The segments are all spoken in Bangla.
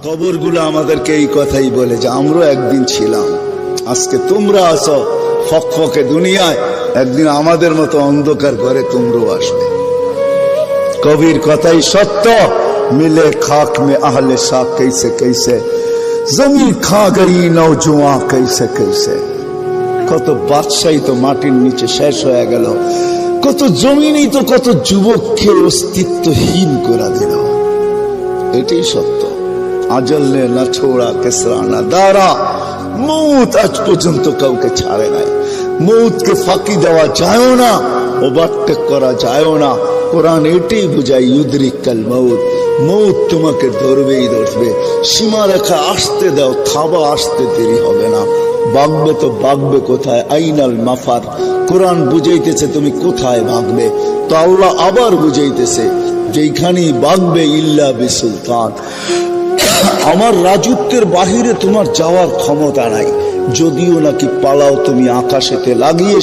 কবরগুলো আমাদেরকে এই কথাই বলে যে আমরা একদিন ছিলাম, আজকে তোমরা আসো ফকফকে দুনিয়ায়, একদিন আমাদের মতো অন্ধকার ঘরে তোমরাও আসবে। কবির কথাই সত্য। মিলে খাক মে আহলে শাহ कैसे कैसे, জমিন খা গই নওজোয়া कैसे कैसे। কত বাদশাহী তো মাটির নিচে শেষ হয়ে গেল, কত জমিনই তো কত যুবককে অস্তিত্বহীন করে দিল। এটাই সত্য। আজল নে না ছোড়া কেসরা না দারা, মৌত আজ পর্যন্ত কাউকে ছাড়ে নাই। মৌতকে ফাঁকি দেওয়া যায় না, ওভারটেক করা যায় না। কোরআন এটাই বুঝায় ইউদরিকাল মৌত, মৌত তোমাকে ধরবেই ধরবে। সীমারেখা আসতে দাও, থাবা আসতে দেরি হবে না। ভাগবে তো ভাগবে কোথায়? আইনাল মাফার। কোরআন বুঝাইতেছে তুমি কোথায় ভাগবে, তো আল্লাহ আবার বুঝাইতেছে যেখানেই ভাগবে ইল্লা বিসুলতান, আমার রাজত্বের বাহিরে তোমার যাওয়ার ক্ষমতা নাই। যদিও নাকি পালাও তুমি আকাশেতে লাগিয়ে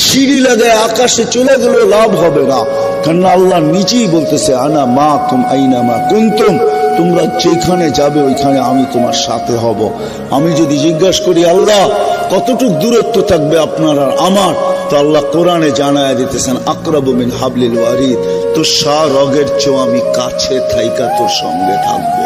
সিঁড়ি লাগায় আকাশে চলে গেলে লাভ হবে না, কারণ আল্লাহ নিজেই বলতেছে আনা মা কুম আইনা মা কুনতুম, তোমরা যেখানে যাবে ওইখানে আমি তোমার সাথে হব। আমি যদি জিজ্ঞাসা করি আল্লাহ কতটুক দূরত্ব থাকবে আপনার আর আমার, তো আল্লাহ কোরআনে জানায় দিতেছেন আকরাবু মিন হাবলিল ওয়ারিদ, তো শাহ রগের চেয়েও আমি কাছে থাইকা তোর সঙ্গে থাকবো।